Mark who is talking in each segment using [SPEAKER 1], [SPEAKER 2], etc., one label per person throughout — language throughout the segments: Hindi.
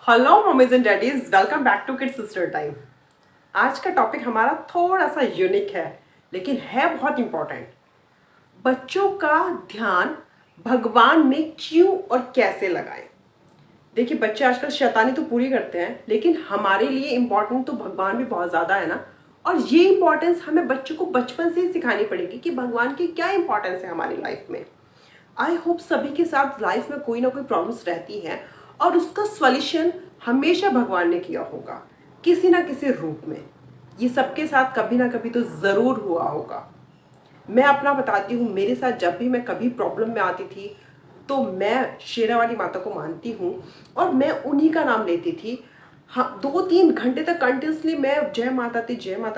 [SPEAKER 1] Hello mummies and daddies, welcome back to kids sister time. आज का टॉपिक हमारा थोड़ा सा यूनिक है लेकिन है बहुत इंपॉर्टेंट। बच्चों का ध्यान भगवान में क्यों और कैसे लगाएं। देखिए, बच्चे आजकल शैतानी तो पूरी करते हैं लेकिन हमारे लिए इम्पोर्टेंट तो भगवान भी बहुत ज़्यादा है ना। और ये इम्पोर्टेंस हमें बच्चों को बचपन से ही सिखानी पड़ेगी कि भगवान की क्या इंपॉर्टेंस है हमारी लाइफ में। आई होप सभी के साथ लाइफ में कोई ना कोई प्रॉब्लम्स रहती हैं और उसका सॉल्यूशन हमेशा भगवान ने किया होगा किसी ना किसी रूप में। ये सबके साथ कभी ना कभी तो ज़रूर हुआ होगा। मैं अपना बताती हूँ, मेरे साथ जब भी मैं कभी प्रॉब्लम में आती थी तो मैं शेरा वाली माता को मानती हूँ और मैं उन्हीं का नाम लेती थी। हाँ, 2-3 घंटे तक कंटिन्यूसली मैं जय माता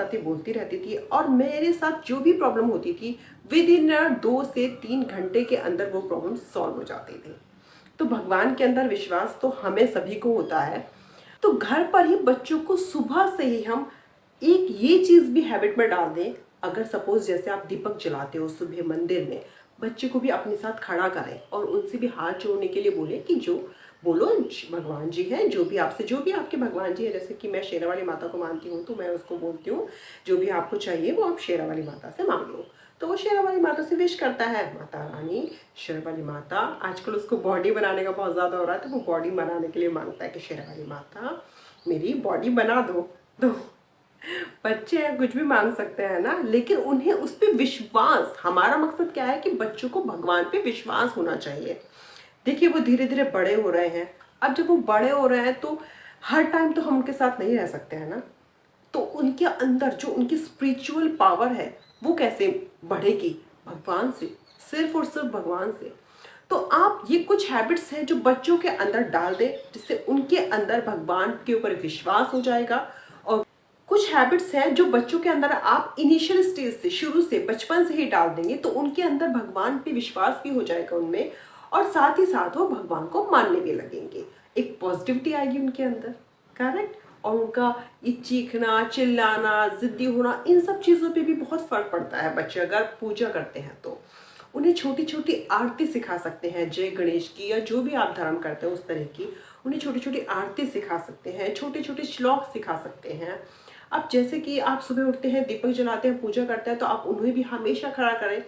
[SPEAKER 1] दी बोलती रहती थी और मेरे साथ जो भी प्रॉब्लम होती थी विद इन 2 से 3 घंटे के अंदर वो प्रॉब्लम सॉल्व हो जाती थी। तो भगवान के अंदर विश्वास तो हमें सभी को होता है। तो घर पर ही बच्चों को सुबह से ही हम एक ये चीज़ भी हैबिट में डाल दें। अगर सपोज जैसे आप दीपक जलाते हो सुबह मंदिर में, बच्चे को भी अपने साथ खड़ा करें और उनसे भी हाथ जोड़ने के लिए बोले कि जो बोलो भगवान जी हैं, जो भी आपके भगवान जी है। जैसे कि मैं शेरा वाली माता को मानती हूँ तो मैं उसको बोलती हूँ जो भी आपको चाहिए वो आप शेरा वाली माता से मांग लो। तो वो शेरा वाली माता से विश करता है, माता रानी शेरा वाली माता। आजकल उसको बॉडी बनाने का बहुत ज़्यादा हो रहा है तो वो बॉडी बनाने के लिए मांगता है कि शेरा वाली माता मेरी बॉडी बना दो। तो बच्चे कुछ भी मांग सकते हैं ना, लेकिन उन्हें उस पर विश्वास, हमारा मकसद क्या है कि बच्चों को भगवान पे विश्वास होना चाहिए। देखिए, वो धीरे धीरे बड़े हो रहे हैं। अब जब वो बड़े हो रहे हैं तो हर टाइम तो हम उनके साथ नहीं रह सकते हैं ना। तो उनके अंदर जो उनकी स्पिरिचुअल पावर है वो कैसे बढ़ेगी? भगवान से, सिर्फ और सिर्फ भगवान से। तो आप ये कुछ हैबिट्स हैं जो बच्चों के अंदर डाल दें जिससे उनके अंदर भगवान के ऊपर विश्वास हो जाएगा। और कुछ हैबिट्स हैं जो बच्चों के अंदर आप इनिशियल स्टेज से, शुरू से, बचपन से ही डाल देंगे तो उनके अंदर भगवान पे विश्वास भी हो जाएगा उनमें, और साथ ही साथ वो भगवान को मानने भी लगेंगे। एक पॉजिटिविटी आएगी उनके अंदर, करेक्ट। और उनका ये चीखना, चिल्लाना, जिद्दी होना, इन सब चीज़ों पे भी बहुत फर्क पड़ता है। बच्चे अगर पूजा करते हैं तो उन्हें छोटी छोटी आरती सिखा सकते हैं, जय गणेश की या जो भी आप धर्म करते हैं उस तरह की। उन्हें छोटी छोटी आरती सिखा सकते हैं, छोटे छोटे श्लोक सिखा सकते हैं। अब जैसे कि आप सुबह उठते हैं, दीपक जलाते हैं, पूजा करते हैं, तो आप उन्हें भी हमेशा खड़ा करें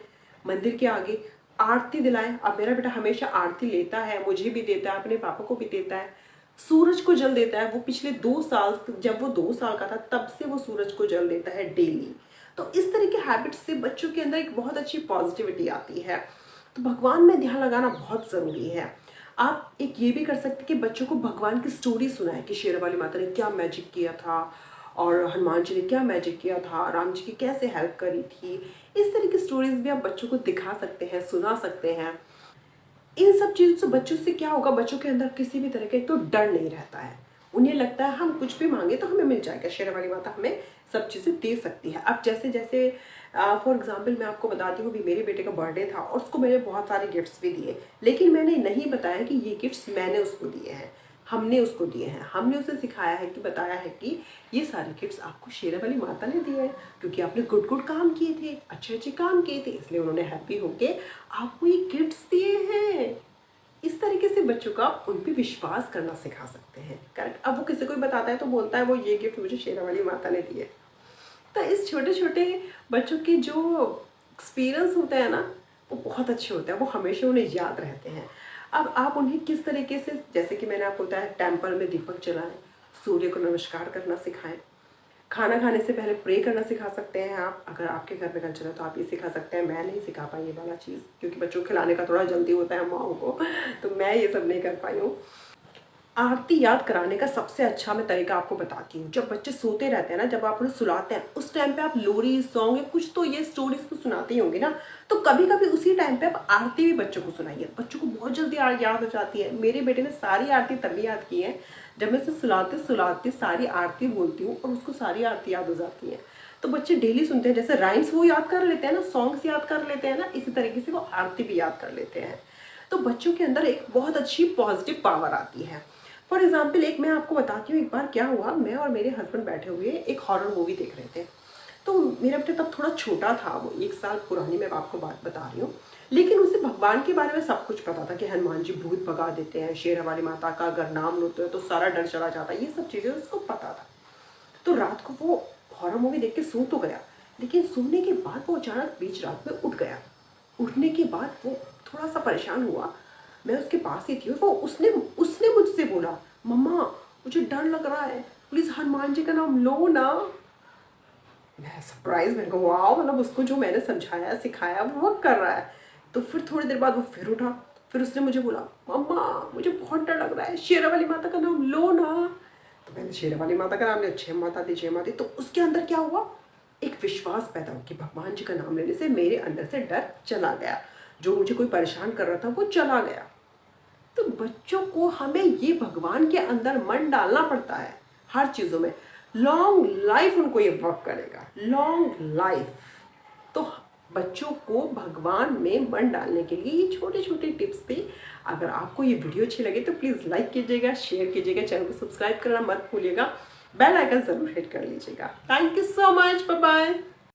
[SPEAKER 1] मंदिर के आगे, आरती दिलाएं। अब मेरा बेटा हमेशा आरती लेता है, मुझे भी देता है, अपने पापा को भी देता है, सूरज को जल देता है। वो पिछले 2 साल, जब वो 2 साल का था तब से वो सूरज को जल देता है डेली। तो इस तरह के हैबिट से बच्चों के अंदर एक बहुत अच्छी पॉजिटिविटी आती है। तो भगवान में ध्यान लगाना बहुत ज़रूरी है। आप एक ये भी कर सकते हैं कि बच्चों को भगवान की स्टोरी सुनाए कि शेर वाली माता ने क्या मैजिक किया था और हनुमान जी ने क्या मैजिक किया था, राम जी की कैसे हेल्प करी थी। इस तरह की स्टोरीज भी आप बच्चों को दिखा सकते हैं, सुना सकते हैं। इन सब चीज़ों से बच्चों से क्या होगा, बच्चों के अंदर किसी भी तरह का तो डर नहीं रहता है। उन्हें लगता है हम कुछ भी मांगे तो हमें मिल जाएगा, शेरा वाली माता हमें सब चीज़ें दे सकती है। अब जैसे जैसे फॉर एग्जांपल मैं आपको बताती हूँ, अभी मेरे बेटे का बर्थडे था और उसको मैंने बहुत सारे गिफ्ट्स भी दिए, लेकिन मैंने नहीं बताया कि ये गिफ्ट्स मैंने उसको दिए हैं, हमने उसको दिए हैं। हमने उसे सिखाया है कि, बताया है कि ये सारे गिफ्ट्स आपको शेरा वाली माता ने दिए हैं क्योंकि आपने गुड गुड काम किए थे, अच्छे अच्छे काम किए थे, इसलिए उन्होंने हैप्पी होके आपको ये गिफ्ट्स दिए हैं। इस तरीके से बच्चों का उन पर विश्वास करना सिखा सकते हैं, करेक्ट। अब वो किसी को भी बताता है तो बोलता है वो ये गिफ्ट मुझे शेरा वाली माता ने दिए। तो इस छोटे छोटे बच्चों के जो एक्सपीरियंस होते हैं ना वो बहुत अच्छे होते हैं, वो हमेशा उन्हें याद रहते हैं। अब आप उन्हें किस तरीके से, जैसे कि मैंने आपको बताया, टेम्पल में दीपक जलाएं, सूर्य को नमस्कार करना सिखाएं, खाना खाने से पहले प्रे करना सिखा सकते हैं। आप अगर आपके घर में कल्चर है तो आप ये सिखा सकते हैं। मैं नहीं सिखा पाई ये वाला चीज़ क्योंकि बच्चों को खिलाने का थोड़ा जल्दी होता है माओ को, तो मैं ये सब नहीं कर पाई हूँ। आरती याद कराने का सबसे अच्छा मैं तरीका आपको बताती हूँ। जब बच्चे सोते रहते हैं ना, जब आप उन्हें सुलाते हैं उस टाइम पे आप लोरी सॉन्ग या कुछ तो ये स्टोरीज तो सुनाते ही होंगे ना, तो कभी कभी उसी टाइम पे आप आरती भी बच्चों को सुनाइए। बच्चों को बहुत जल्दी याद हो जाती है। मेरे बेटे ने सारी आरती तभी याद की है जब मैं उसे सुलाते सुलाते सारी आरती बोलती हूँ और उसको सारी आरती याद हो जाती है। तो बच्चे डेली सुनते हैं, जैसे राइम्स वो याद कर लेते हैं ना, सॉन्ग्स याद कर लेते हैं ना, इसी तरीके से वो आरती भी याद कर लेते हैं। तो बच्चों के अंदर एक बहुत अच्छी पॉजिटिव पावर आती है। फॉर एग्जाम्पल एक मैं आपको बताती हूँ, एक बार क्या हुआ, मैं और मेरे हस्बैंड बैठे हुए एक हॉरर मूवी देख रहे थे। तो मेरा बेटा तब थोड़ा छोटा था, वो 1 साल पुरानी मैं आपको बात बता रही हूँ, लेकिन उसे भगवान के बारे में सब कुछ पता था कि हनुमान जी भूत भगा देते हैं, शेरा वाली माता का अगर नाम लेते हैं तो सारा डर चला जाता है, ये सब चीज़ें उसको पता था। तो रात को वो हॉरर मूवी देख के सो तो गया, लेकिन सोने के बाद वो अचानक बीच रात में उठ गया। उठने के बाद वो थोड़ा सा परेशान हुआ, मैं उसके पास ही थी और वो उसने उसने मुझसे बोला, मम्मा मुझे डर लग रहा है, प्लीज़ हनुमान जी का नाम लो ना। मैं सरप्राइज, मैंने कहा वाह, मतलब उसको जो मैंने समझाया सिखाया वो वर्क कर रहा है। तो फिर थोड़ी देर बाद वो फिर उठा, फिर उसने मुझे बोला, मम्मा मुझे बहुत डर लग रहा है, शेरा वाली माता का नाम लो ना। तो मैंने शेरा वाली माता का नाम लिया, जय माता दी जय माता दी। तो उसके अंदर क्या हुआ, एक विश्वास पैदा हो कि भगवान जी का नाम लेने से मेरे अंदर से डर चला गया, जो मुझे कोई परेशान कर रहा था वो चला गया। तो बच्चों को हमें ये भगवान के अंदर मन डालना पड़ता है हर चीज़ों में। लॉन्ग लाइफ उनको ये वर्क करेगा, लॉन्ग लाइफ। तो बच्चों को भगवान में मन डालने के लिए ये छोटे छोटे टिप्स थे। अगर आपको ये वीडियो अच्छी लगे तो प्लीज़ लाइक कीजिएगा, शेयर कीजिएगा, चैनल को सब्सक्राइब करना मत भूलिएगा, बेल आइकन ज़रूर हिट कर लीजिएगा। Thank you so much, bye bye.